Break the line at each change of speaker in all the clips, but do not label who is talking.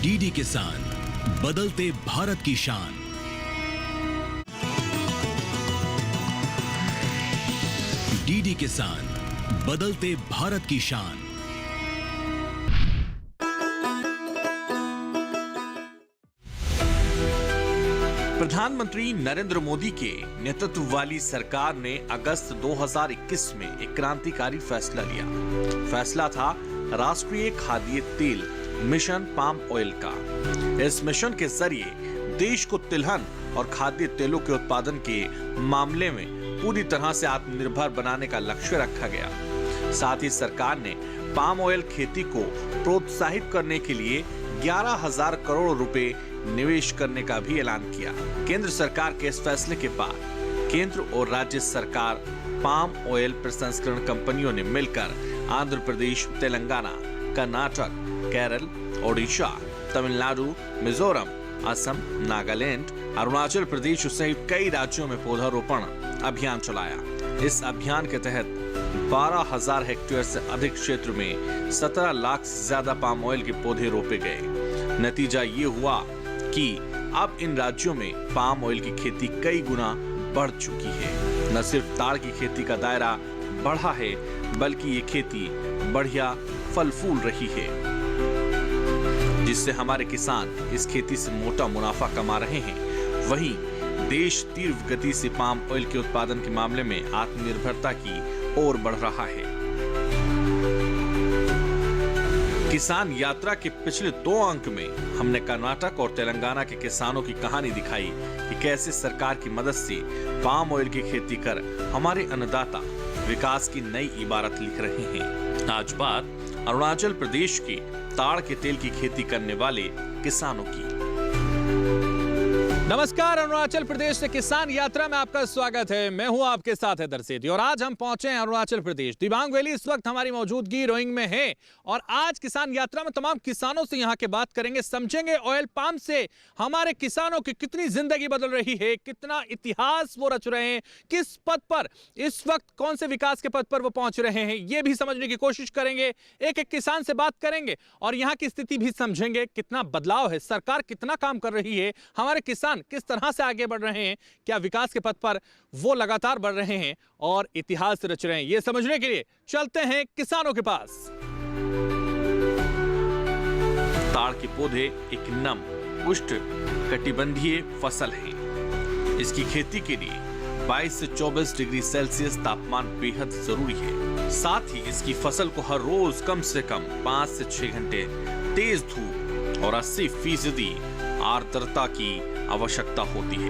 DD किसान, बदलते भारत की शान। डीडी किसान, बदलते भारत की शान।
प्रधानमंत्री नरेंद्र मोदी के नेतृत्व वाली सरकार ने अगस्त 2021 में एक क्रांतिकारी फैसला लिया। फैसला था राष्ट्रीय खाद्य तेल मिशन पाम ऑयल का। इस मिशन के जरिए देश को तिलहन और खाद्य तेलों के उत्पादन के मामले में पूरी तरह से आत्मनिर्भर बनाने का लक्ष्य रखा गया। साथ ही सरकार ने पाम ऑयल खेती को प्रोत्साहित करने के लिए 11,000 करोड़ रुपए निवेश करने का भी ऐलान किया। केंद्र सरकार के इस फैसले के बाद केंद्र और राज्य सरकार पाम ऑयल प्रसंस्करण कंपनियों ने मिलकर आंध्र प्रदेश, तेलंगाना, कर्नाटक, केरल, ओडिशा, तमिलनाडु, मिजोरम, असम, नागालैंड, अरुणाचल प्रदेश सहित कई राज्यों में पौधारोपण अभियान चलाया। इस अभियान के तहत 12,000 हेक्टेयर से अधिक क्षेत्र में 17 लाख से ज्यादा पाम ऑयल के पौधे रोपे गए। नतीजा ये हुआ कि अब इन राज्यों में पाम ऑयल की खेती कई गुना बढ़ चुकी है। न सिर्फ ताड़ की खेती का दायरा बढ़ा है, बल्कि ये खेती बढ़िया फल फूल रही है, जिससे हमारे किसान इस खेती से मोटा मुनाफा कमा रहे हैं। वहीं देश तीव्र गति से पाम ऑयल के उत्पादन के मामले में आत्मनिर्भरता की ओर बढ़ रहा है। किसान यात्रा के पिछले 2 अंक में हमने कर्नाटक और तेलंगाना के किसानों की कहानी दिखाई कि कैसे सरकार की मदद से पाम ऑयल की खेती कर हमारे अन्नदाता विकास की नई इबारत लिख रहे हैं। आज बात अरुणाचल प्रदेश के ताड़ के तेल की खेती करने वाले किसानों की।
नमस्कार, अरुणाचल प्रदेश से किसान यात्रा में आपका स्वागत है। मैं हूं आपके साथ हैदर सेठी और आज हम पहुंचे हैं अरुणाचल प्रदेश। दिबांग वैली इस वक्त हमारी मौजूदगी रोइंग में है और आज किसान यात्रा में तमाम किसानों से यहां के बात करेंगे, समझेंगे ऑयल पाम से हमारे किसानों की कितनी जिंदगी बदल रही है, कितना इतिहास वो रच रहे हैं, किस पद पर इस वक्त, कौन से विकास के पद पर वो पहुंच रहे हैं, ये भी समझने की कोशिश करेंगे। एक एक किसान से बात करेंगे और यहाँ की स्थिति भी समझेंगे। कितना बदलाव है, सरकार कितना काम कर रही है, हमारे किसान किस तरह से आगे बढ़ रहे हैं, क्या विकास के पथ पर वो लगातार बढ़ रहे हैं और इतिहास रच रहे हैं, ये समझने के लिए चलते हैं किसानों के पास।
ताड़ के पौधे एक नम उष्णकटिबंधीय फसल है। इसकी खेती के लिए 22 से 24 डिग्री सेल्सियस तापमान बेहद जरूरी है। साथ ही इसकी फसल को हर रोज कम से कम 5 से 6 घंटे तेज धूप और 80% आर्द्रता की आवश्यकता होती है।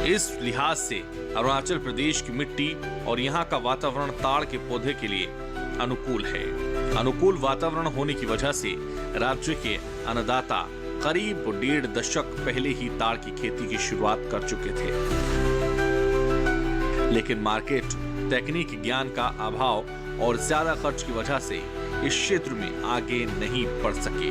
इस लिहाज से अरुणाचल प्रदेश की मिट्टी और यहाँ का वातावरण ताड़ के पौधे के लिए अनुकूल है। अनुकूल वातावरण होने की वजह से राज्य के अन्नदाता करीब 1.5 दशक पहले ही ताड़ की खेती की शुरुआत कर चुके थे, लेकिन मार्केट, तकनीक ज्ञान का अभाव और ज्यादा खर्च की वजह से इस क्षेत्र में आगे नहीं बढ़ सके।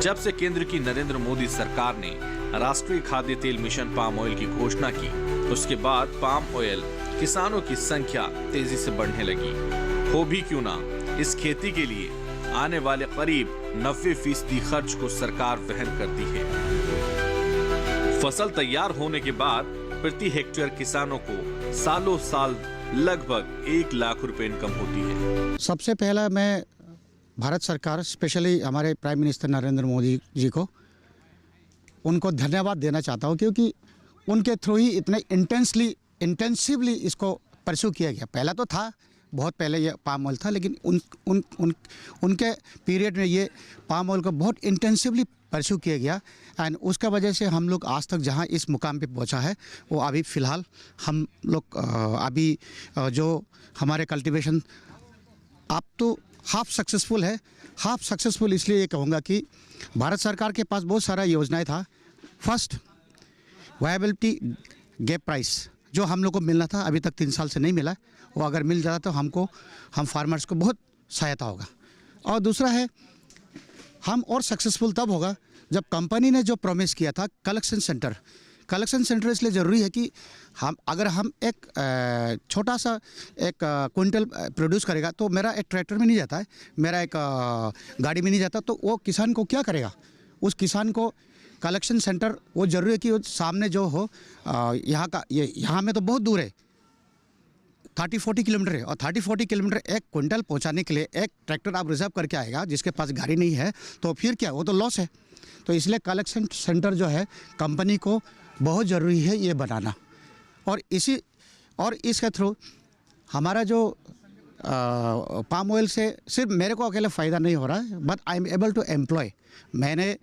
जब से केंद्र की नरेंद्र मोदी सरकार ने राष्ट्रीय खाद्य तेल मिशन पाम ऑयल की घोषणा की, उसके बाद पाम ऑयल किसानों की संख्या तेजी से बढ़ने लगी। हो भी क्यों ना, इस खेती के लिए आने वाले करीब 90% खर्च को सरकार वहन करती है। फसल तैयार होने के बाद प्रति हेक्टेयर किसानों को सालों साल लगभग 1 लाख रुपए इनकम होती है।
सबसे पहला मैं भारत सरकार, स्पेशली हमारे प्राइम मिनिस्टर नरेंद्र मोदी जी को, उनको धन्यवाद देना चाहता हूँ, क्योंकि उनके थ्रू ही इतने इंटेंसिवली इसको परस्यू किया गया। पहला तो था, बहुत पहले ये पाम ऑयल था, लेकिन उनके पीरियड में ये पाम ऑयल को बहुत इंटेंसिवली परस्यू किया गया एंड उसका वजह से हम लोग आज तक जहाँ इस मुकाम पे पहुँचा है वो अभी फ़िलहाल हम लोग अभी जो हमारे कल्टीवेशन आप तो हाफ सक्सेसफुल है। हाफ सक्सेसफुल इसलिए ये कहूँगा कि भारत सरकार के पास बहुत सारा योजनाएं था। फर्स्ट वायबिलिटी गैप प्राइस जो हम लोग को मिलना था अभी तक 3 साल से नहीं मिला, वो अगर मिल जाता तो हम फार्मर्स को बहुत सहायता होगा। और दूसरा है हम और सक्सेसफुल तब होगा जब कंपनी ने जो प्रॉमिस किया था कलेक्शन सेंटर इसलिए ज़रूरी है कि अगर हम एक छोटा सा एक क्विंटल प्रोड्यूस करेगा तो मेरा एक ट्रैक्टर में नहीं जाता है, मेरा एक गाड़ी में नहीं जाता, तो वो किसान को क्या करेगा? उस किसान को कलेक्शन सेंटर वो ज़रूरी है कि वो सामने जो हो यहाँ में तो बहुत दूर है, 30-40 किलोमीटर है, और 30-40 किलोमीटर एक क्विंटल पहुँचाने के लिए एक ट्रैक्टर आप रिजर्व करके आएगा जिसके पास गाड़ी नहीं है तो फिर क्या, वो तो लॉस है। तो इसलिए कलेक्शन सेंटर जो है कंपनी को बहुत ज़रूरी है ये बनाना। और इसके थ्रू हमारा जो पाम ऑयल से सिर्फ मेरे को अकेले फ़ायदा नहीं हो रहा है, but I am able to employ. मैंने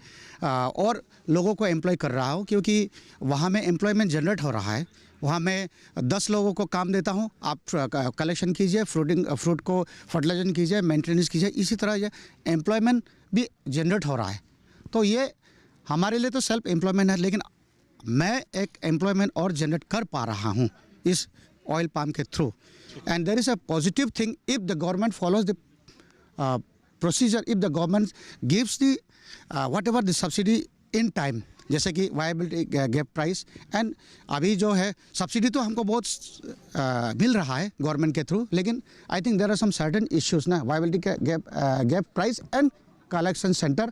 और लोगों को एम्प्लॉय कर रहा हूँ क्योंकि वहाँ में एम्प्लॉयमेंट जनरेट हो रहा है। वहाँ मैं 10 लोगों को काम देता हूँ, आप कलेक्शन कीजिए, फ्रूट को फर्टिलाइजन कीजिए, मेंटेनेंस कीजिए, इसी तरह ये एम्प्लॉयमेंट भी जनरेट हो रहा है। तो ये हमारे लिए तो सेल्फ एम्प्लॉयमेंट है, लेकिन मैं एक एम्प्लॉयमेंट और जनरेट कर पा रहा हूँ इस ऑयल पाम के through. And there is a positive thing if the government follows the procedure, if the government gives the whatever the subsidy in time, जैसे कि वायबिलिटी गैप प्राइस। एंड अभी जो है सब्सिडी तो हमको बहुत मिल रहा है गवर्नमेंट के थ्रू, लेकिन I think there are some certain issues ना, viability gap price and collection centre.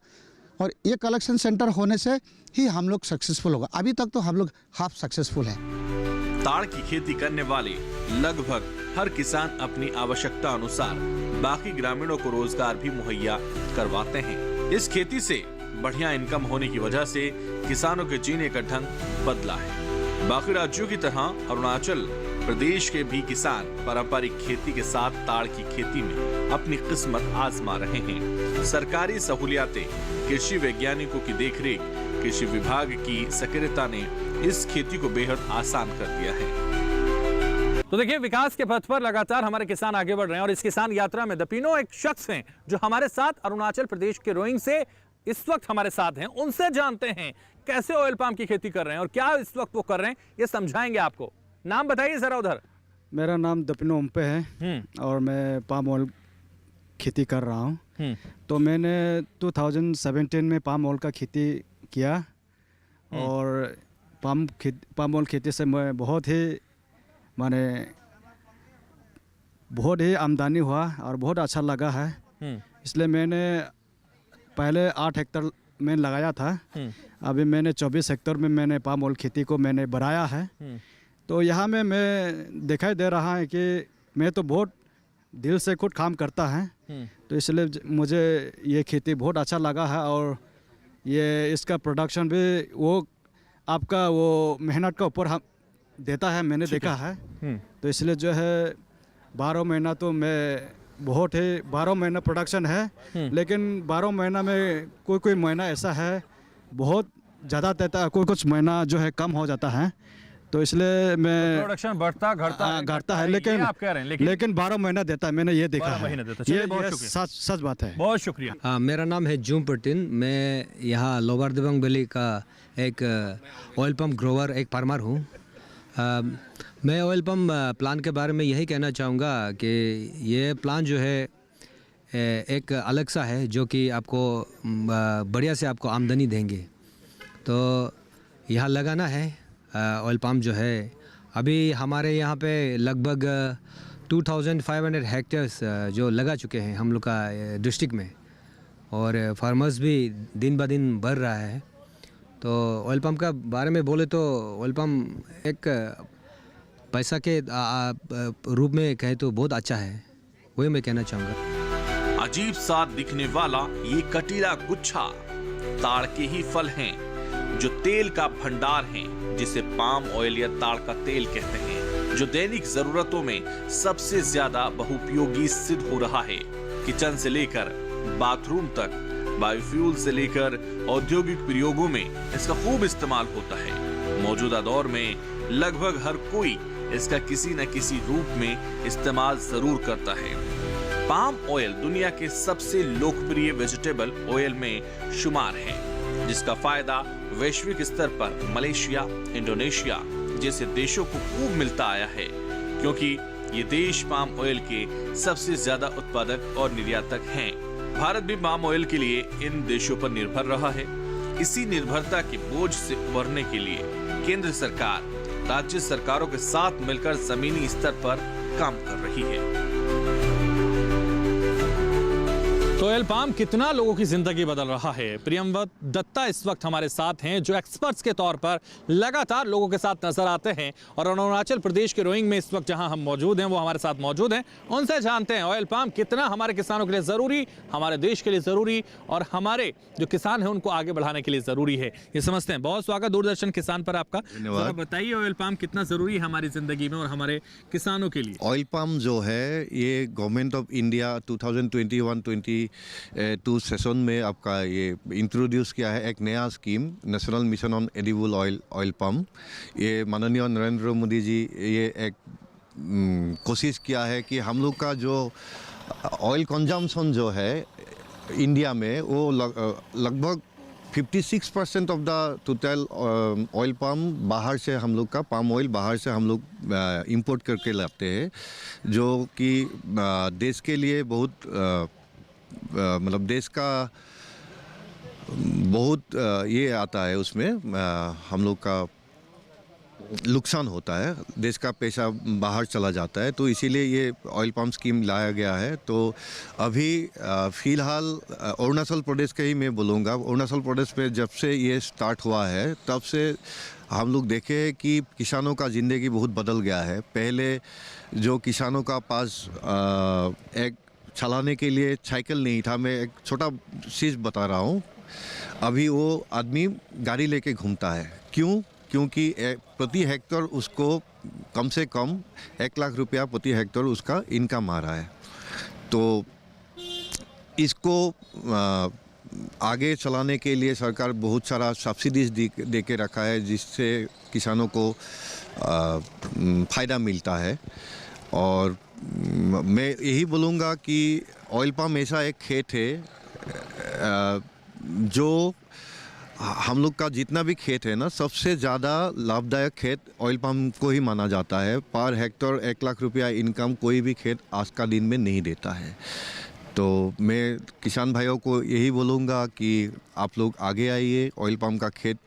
और ये कलेक्शन सेंटर होने से ही हम लोग सक्सेसफुल होगा। अभी तक तो हम लोग हाफ सक्सेसफुल हैं।
ताड़ की खेती करने वाले लगभग हर किसान अपनी आवश्यकता अनुसार बाकी ग्रामीणों को रोजगार भी मुहैया करवाते हैं। इस खेती से बढ़िया इनकम होने की वजह से किसानों के जीने का ढंग बदला है। बाकी राज्यों की तरह अरुणाचल प्रदेश के भी किसान पारंपरिक खेती के साथ ताड़ की खेती में अपनी किस्मत आजमा रहे हैं। सरकारी सहूलियातें, कृषि वैज्ञानिकों की देखरेख, कृषि विभाग की सक्रियता ने इस खेती को बेहद आसान कर दिया है।
तो देखिए, विकास के पथ पर लगातार हमारे किसान आगे बढ़ रहे हैं और इस किसान यात्रा में दपीनो एक शख्स हैं जो हमारे साथ अरुणाचल प्रदेश के रोइंग से इस वक्त हमारे साथ हैं। उनसे जानते हैं कैसे ऑयल पाम की खेती कर रहे हैं और क्या इस वक्त वो कर रहे हैं, ये समझाएंगे आपको। नाम बताइए जरा उधर।
मेरा नाम दपीनो ओम्पे है और मैं पाम ऑयल खेती कर रहा हूँ। तो मैंने 2017 में पाम ऑयल का खेती किया और पाम ऑयल खेती से मैं बहुत ही आमदनी हुआ और बहुत अच्छा लगा है। इसलिए मैंने पहले 8 हेक्टेयर में लगाया था, अभी मैंने 24 हेक्टेयर में मैंने पाम ऑयल खेती को मैंने बढ़ाया है। तो यहाँ में मैं दिखाई दे रहा है कि मैं तो बहुत दिल से खुद काम करता है, तो इसलिए मुझे ये खेती बहुत अच्छा लगा है। और ये इसका प्रोडक्शन भी वो आपका वो मेहनत का ऊपर हम देता है, मैंने देखा है। तो इसलिए जो है 12 महीना तो मैं बहुत ही 12 महीना प्रोडक्शन है, लेकिन 12 महीना में कोई महीना ऐसा है बहुत ज़्यादा देता है, कुछ महीना जो है कम हो जाता है। तो इसलिए मैं
प्रोडक्शन बढ़ता घटता
है,
लेकिन आप कह रहे हैं
लेकिन 12 महीना देता है, मैंने ये देखा है।
ये
सच बात है।
बहुत शुक्रिया।
मेरा नाम है जूम पर्टिन। मैं यहाँ लोअर दिबांग वैली का एक ऑयल पम्प ग्रोवर, एक फार्मर हूँ। मैं ऑयल पम्प प्लान के बारे में यही कहना चाहूँगा कि ये प्लान जो है एक अलग सा है जो कि आपको बढ़िया से आपको आमदनी देंगे। तो यहाँ लगाना है ऑयल पम्प जो है। अभी हमारे यहाँ पे लगभग 2500 हेक्टेयर्स जो लगा चुके हैं हम लोग का डिस्ट्रिक्ट में, और फार्मर्स भी दिन ब दिन बढ़ रहा है। तो ऑयल पम्प का बारे में बोले तो ऑयल पम्प एक पैसा के रूप में कहे तो बहुत अच्छा है, वही मैं कहना चाहूँगा।
अजीब सा दिखने वाला ये कटीला गुच्छा ताड़ के ही फल हैं, जो तेल का भंडार हैं, जिसे पाम ऑयल या ताड़ का तेल कहते हैं, जो दैनिक जरूरतों में सबसे ज्यादा बहुपयोगी सिद्ध हो रहा है। किचन से लेकर बाथरूम तक बायोफ्यूल से लेकर औद्योगिक प्रयोगों में इसका खूब इस्तेमाल होता है। मौजूदा दौर में लगभग हर कोई इसका किसी न किसी रूप में इस्तेमाल जरूर करता है। पाम ऑयल दुनिया के सबसे लोकप्रिय वेजिटेबल ऑयल में शुमार है, जिसका फायदा वैश्विक स्तर पर मलेशिया, इंडोनेशिया जैसे देशों को खूब मिलता आया है, क्योंकि ये देश पाम ऑयल के सबसे ज्यादा उत्पादक और निर्यातक हैं। भारत भी पाम ऑयल के लिए इन देशों पर निर्भर रहा है। इसी निर्भरता के बोझ से उबरने के लिए केंद्र सरकार राज्य सरकारों के साथ मिलकर जमीनी स्तर पर काम कर रही है।
तो ऑयल पाम कितना लोगों की जिंदगी बदल रहा है। प्रियंवत दत्ता इस वक्त हमारे साथ हैं, जो एक्सपर्ट्स के तौर पर लगातार लोगों के साथ नजर आते हैं और अरुणाचल प्रदेश के रोइंग में इस वक्त जहां हम मौजूद हैं वो हमारे साथ मौजूद हैं। उनसे जानते हैं ऑयल पाम कितना हमारे किसानों के लिए जरूरी, हमारे देश के लिए जरूरी और हमारे जो किसान हैं उनको आगे बढ़ाने के लिए जरूरी है, ये समझते हैं। बहुत स्वागत दूरदर्शन किसान पर आपका।
धन्यवाद।
बताइए ऑयल पाम कितना जरूरी है हमारी जिंदगी में और हमारे किसानों के लिए।
ऑयल पाम जो है ये गवर्नमेंट ऑफ इंडिया 2021-22 सेशन में आपका ये इंट्रोड्यूस किया है एक नया scheme, national mission on edible oil palm. ये माननीय नरेंद्र मोदी जी ये एक कोशिश किया है कि हम लोग का जो ऑयल कंजम्पशन जो है इंडिया में वो लगभग 56% of the total oil palm बाहर से हम लोग का पाम ऑयल बाहर से हम लोग इंपोर्ट करके लाते हैं, जो कि देश के लिए बहुत मतलब देश का बहुत ये आता है, उसमें हम लोग का नुकसान होता है, देश का पैसा बाहर चला जाता है। तो इसीलिए ये ऑयल पाम स्कीम लाया गया है। तो अभी फ़िलहाल अरुणाचल प्रदेश का ही मैं बोलूँगा, अरुणाचल प्रदेश में जब से ये स्टार्ट हुआ है तब से हम लोग देखे कि किसानों का ज़िंदगी बहुत बदल गया है। पहले जो किसानों का पास एक चलाने के लिए साइकिल नहीं था, मैं एक छोटा चीज़ बता रहा हूँ, अभी वो आदमी गाड़ी लेके घूमता है। क्यों? क्योंकि प्रति हेक्टर उसको कम से कम 1 लाख रुपया प्रति हेक्टर उसका इनकम आ रहा है। तो इसको आगे चलाने के लिए सरकार बहुत सारा सब्सिडीज दे के रखा है, जिससे किसानों को फ़ायदा मिलता है। और मैं यही बोलूँगा कि ऑयल पाम ऐसा एक खेत है जो हम लोग का जितना भी खेत है ना, सबसे ज़्यादा लाभदायक खेत ऑयल पाम को ही माना जाता है। पर हेक्टर 1 लाख रुपया इनकम कोई भी खेत आज का दिन में नहीं देता है। तो मैं किसान भाइयों को यही बोलूँगा कि आप लोग आगे आइए, ऑयल पाम का खेत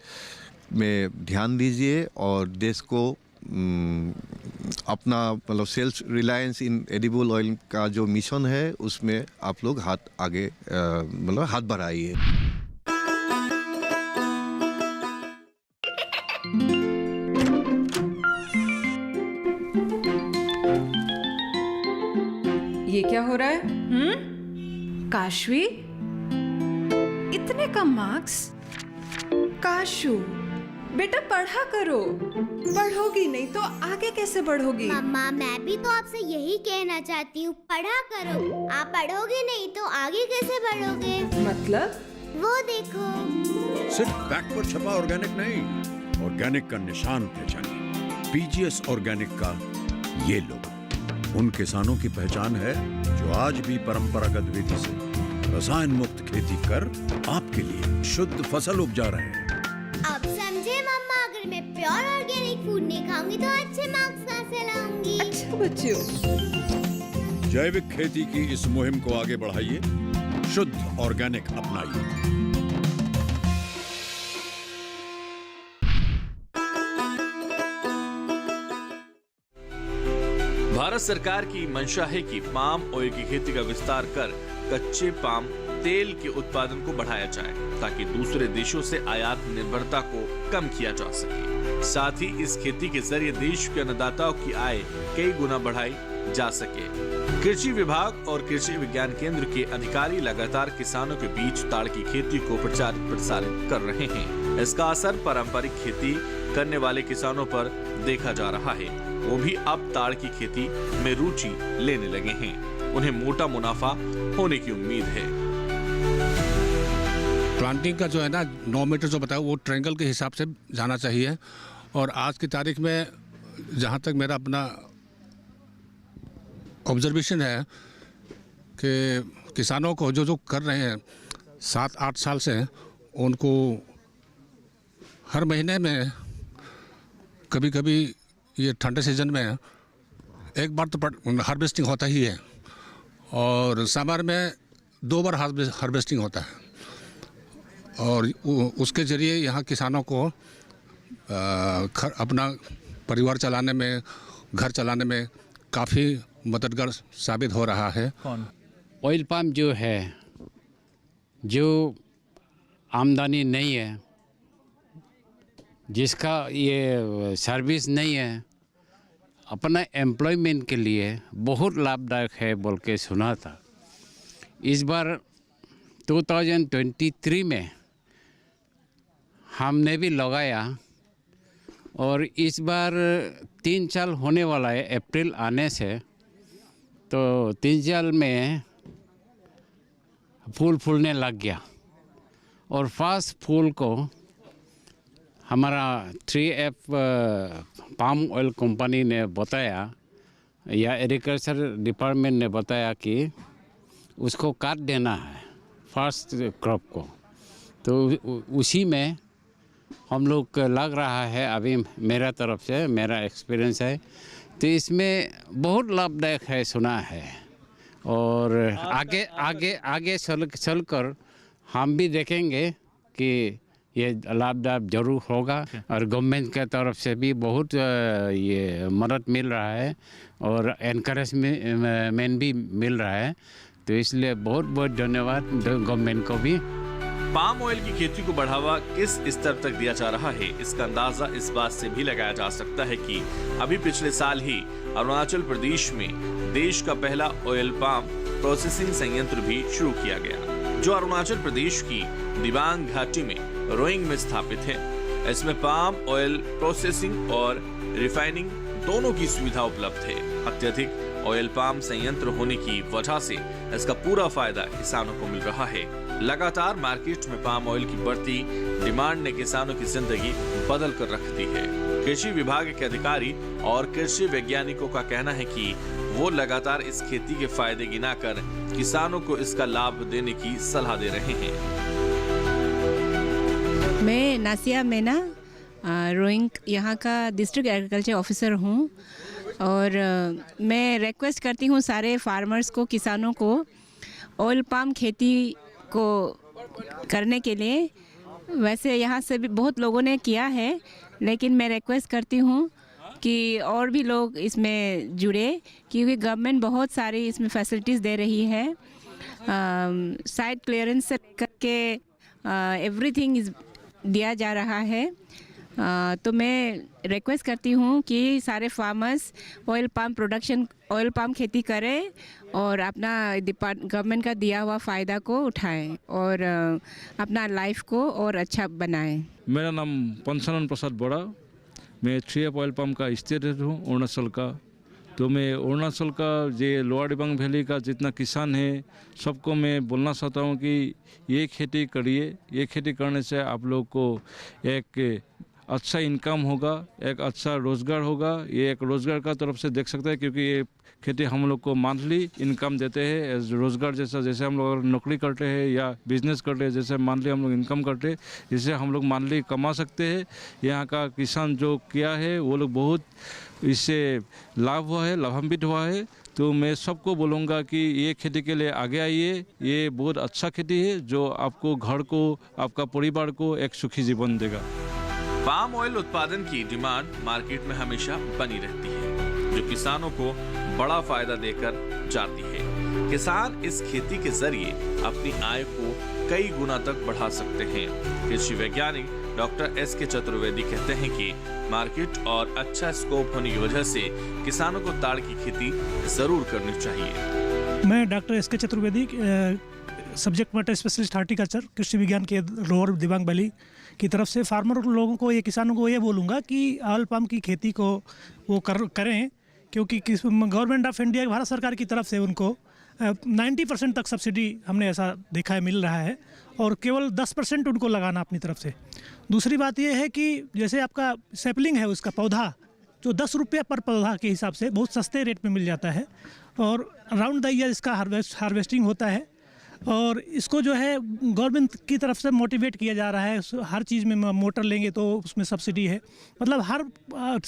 में ध्यान दीजिए और देश को अपना मतलब सेल्फ रिलायंस इन एडिबल ऑयल का जो मिशन है उसमें आप लोग हाथ आगे मतलब हाथ बढ़ाइए।
ये क्या हो रहा है? काशवी, इतने कम मार्क्स? काशू बेटा पढ़ा करो, पढ़ोगी नहीं तो आगे कैसे बढ़ोगी?
मम्मा मैं भी तो आपसे यही कहना चाहती हूँ, पढ़ा करो। आप पढ़ोगे नहीं तो आगे कैसे बढ़ोगे?
मतलब?
वो देखो,
सिर्फ बैक पर छपा ऑर्गेनिक नहीं, ऑर्गेनिक का निशान पहचानिए। पीजीएस ऑर्गेनिक का ये लोगो उन किसानों की पहचान है जो आज भी परंपरागत विधि से रसायन मुक्त खेती कर आपके लिए शुद्ध फसल उपजा रहे हैं।
अब समझे मम्मा, अगर मैं प्योर ऑर्गेनिक फूड नहीं खाऊंगी तो अच्छे मार्क्स कहाँ से लाऊंगी?
अच्छा बच्चों,
जैविक खेती की इस मुहिम को आगे बढ़ाइए, शुद्ध ऑर्गेनिक अपनाइए।
भारत सरकार की मंशा है कि पाम ऑयल की खेती का विस्तार कर कच्चे पाम तेल के उत्पादन को बढ़ाया जाए, ताकि दूसरे देशों से आयात निर्भरता को कम किया जा सके। साथ ही इस खेती के जरिए देश के अन्नदाताओं की आय कई गुना बढ़ाई जा सके। कृषि विभाग और कृषि विज्ञान केंद्र के अधिकारी लगातार किसानों के बीच ताड़ की खेती को प्रचारित प्रसारित कर रहे हैं। इसका असर पारंपरिक खेती करने वाले किसानों पर देखा जा रहा है। वो भी अब ताड़ की खेती में रुचि लेने लगे हैं। उन्हें मोटा मुनाफा होने की उम्मीद है।
प्लांटिंग का जो है ना 9 मीटर जो बताया वो ट्रायंगल के हिसाब से जाना चाहिए। और आज की तारीख में जहाँ तक मेरा अपना ऑब्जर्वेशन है कि किसानों को जो जो कर रहे हैं 7-8 साल से, उनको हर महीने में कभी कभी ये ठंडे सीजन में एक बार तो हार्वेस्टिंग होता ही है और समर में 2 बार हार्वेस्टिंग होता है। और उसके ज़रिए यहाँ किसानों को अपना परिवार चलाने में, घर चलाने में काफ़ी मददगार साबित हो रहा है।
ऑयल पम्प जो है, जो आमदनी नहीं है, जिसका ये सर्विस नहीं है, अपना एम्प्लॉयमेंट के लिए बहुत लाभदायक है बोल के सुना था। इस बार 2023 में हमने भी लगाया और इस बार 3 साल होने वाला है अप्रैल आने से, तो 3 साल में फूल फूलने लग गया। और फर्स्ट फूल को हमारा 3F पाम ऑयल कंपनी ने बताया या एग्रीकल्चर डिपार्टमेंट ने बताया कि उसको काट देना है फर्स्ट क्रॉप को। तो उसी में हम लोग को लग रहा है, अभी मेरा तरफ से मेरा एक्सपीरियंस है, तो इसमें बहुत लाभदायक है सुना है। और आगे चल कर हम भी देखेंगे कि ये लाभदायक जरूर होगा। और गवर्नमेंट के तरफ से भी बहुत ये मदद मिल रहा है और एनकरेजमेंट भी मिल रहा है। तो इसलिए बहुत बहुत धन्यवाद गवर्नमेंट को भी।
पाम ऑयल की खेती को बढ़ावा किस स्तर तक दिया जा रहा है, इसका अंदाजा इस बात से भी लगाया जा सकता है कि अभी पिछले साल ही अरुणाचल प्रदेश में देश का पहला ऑयल पाम प्रोसेसिंग संयंत्र भी शुरू किया गया, जो अरुणाचल प्रदेश की दिबांग घाटी में रोइंग में स्थापित है। इसमें पाम ऑयल प्रोसेसिंग और रिफाइनिंग दोनों की सुविधा उपलब्ध है। अत्यधिक ऑयल पाम संयंत्र होने की वजह से इसका पूरा फायदा किसानों को मिल रहा है। लगातार मार्केट में पाम ऑयल की बढ़ती डिमांड ने किसानों की जिंदगी बदल कर रख दी है। कृषि विभाग के अधिकारी और कृषि वैज्ञानिकों का कहना है कि वो लगातार इस खेती के फायदे गिनाकर किसानों को इसका लाभ देने की सलाह दे रहे हैं।
मैं नासिया मेना रोइंग यहाँ का डिस्ट्रिक्ट एग्रीकल्चर ऑफिसर हूँ और मैं रिक्वेस्ट करती हूँ सारे फार्मर्स को, किसानों को ऑयल पाम खेती को करने के लिए। वैसे यहाँ से भी बहुत लोगों ने किया है, लेकिन मैं रिक्वेस्ट करती हूँ कि और भी लोग इसमें जुड़े, क्योंकि गवर्नमेंट बहुत सारी इसमें फैसिलिटीज़ दे रही है। साइट क्लियरेंस से करके एवरीथिंग दिया जा रहा है। तो मैं रिक्वेस्ट करती हूँ कि सारे फार्मर्स ऑयल पाम खेती करें और अपना गवर्नमेंट का दिया हुआ फ़ायदा को उठाएं और अपना लाइफ को और अच्छा बनाएं।
मेरा नाम पंचानन प्रसाद बोरा, मैं 3F ऑयल पम्प का स्टेट हेड हूँ अरुणाचल का। तो मैं अरुणाचल का ये लोअर दिबांग वैली का जितना किसान है सबको मैं बोलना चाहता हूँ कि ये खेती करिए। ये खेती करने से आप लोग को एक अच्छा इनकम होगा, एक अच्छा रोज़गार होगा। ये एक रोज़गार का तरफ से देख सकते हैं, क्योंकि ये खेती हम लोग को मंथली इनकम देते हैं एज रोज़गार जैसा। जैसे हम लोग नौकरी करते हैं या बिजनेस करते हैं, जैसे मंथली हम लोग इनकम करते हैं, इससे हम लोग मंथली कमा सकते हैं। यहाँ का किसान जो किया है वो लोग बहुत इससे लाभ हुआ है, लाभान्वित हुआ है। तो मैं सबको बोलूँगा कि ये खेती के लिए आगे आइए। ये बहुत अच्छा खेती है जो आपको घर को, आपका परिवार को एक सुखी जीवन देगा।
पाम ऑयल उत्पादन की डिमांड मार्केट में हमेशा बनी रहती है, जो किसानों को बड़ा फायदा देकर जाती है। किसान इस खेती के जरिए अपनी आय को कई गुना तक बढ़ा सकते हैं। कृषि वैज्ञानिक डॉक्टर S.K. चतुर्वेदी कहते हैं कि मार्केट और अच्छा स्कोप होने की वजह से किसानों को ताड़ की खेती जरूर करनी चाहिए।
मैं doctor S.K. Chaturvedi, subject matter specialist horticulture, कृषि विज्ञान के लोअर दिबांग वैली की तरफ से फार्मर लोगों को, ये किसानों को ये बोलूँगा कि ऑयल पाम की खेती को वो करें, क्योंकि गवर्नमेंट ऑफ इंडिया, भारत सरकार की तरफ से उनको 90% तक सब्सिडी हमने ऐसा देखा है मिल रहा है, और केवल 10% उनको लगाना अपनी तरफ से। दूसरी बात यह है कि जैसे आपका सैपलिंग है, उसका पौधा जो 10 रुपये पर पौधा के हिसाब से बहुत सस्ते रेट में मिल जाता है, और राउंड द ईयर इसका हार्वेस्टिंग होता है, और इसको जो है गवर्नमेंट की तरफ से मोटिवेट किया जा रहा है। हर चीज़ में मोटर लेंगे तो उसमें सब्सिडी है, मतलब हर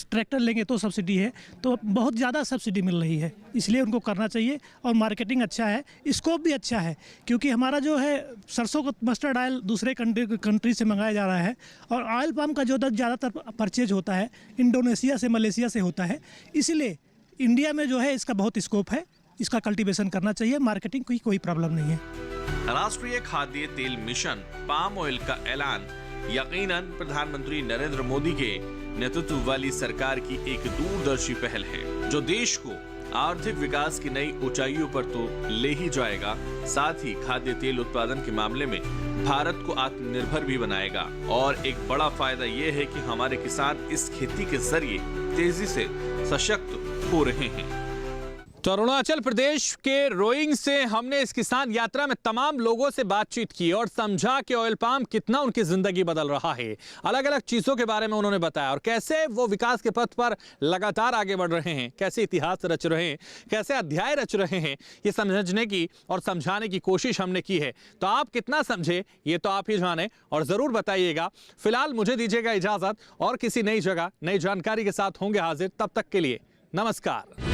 ट्रैक्टर लेंगे तो सब्सिडी है, तो बहुत ज़्यादा सब्सिडी मिल रही है, इसलिए उनको करना चाहिए। और मार्केटिंग अच्छा है, स्कोप भी अच्छा है, क्योंकि हमारा जो है सरसों का मस्टर्ड ऑयल दूसरे कंट्री से मंगाया जा रहा है, और ऑयल पाम का जो ज़्यादातर परचेज होता है इंडोनेशिया से, मलेशिया से होता है, इसलिए इंडिया में जो है इसका बहुत स्कोप है, इसका कल्टीवेशन करना चाहिए, मार्केटिंग की कोई प्रॉब्लम नहीं है।
राष्ट्रीय खाद्य तेल मिशन पाम ऑयल का ऐलान यकीनन प्रधानमंत्री नरेंद्र मोदी के नेतृत्व वाली सरकार की एक दूरदर्शी पहल है, जो देश को आर्थिक विकास की नई ऊंचाइयों पर तो ले ही जाएगा, साथ ही खाद्य तेल उत्पादन के मामले में भारत को आत्मनिर्भर भी बनाएगा। और एक बड़ा फायदा ये है कि हमारे किसान इस खेती के जरिए तेजी से सशक्त हो रहे हैं।
तो अरुणाचल प्रदेश के रोइंग से हमने इस किसान यात्रा में तमाम लोगों से बातचीत की और समझा कि ऑयल पाम कितना उनकी जिंदगी बदल रहा है। अलग अलग चीजों के बारे में उन्होंने बताया, और कैसे वो विकास के पथ पर लगातार आगे बढ़ रहे हैं, कैसे इतिहास रच रहे हैं, कैसे अध्याय रच रहे हैं, ये समझने की और समझाने की कोशिश हमने की है। तो आप कितना समझे ये तो आप ही जाने, और जरूर बताइएगा। फिलहाल मुझे दीजिएगा इजाजत, और किसी नई जगह नई जानकारी के साथ होंगे हाजिर। तब तक के लिए नमस्कार।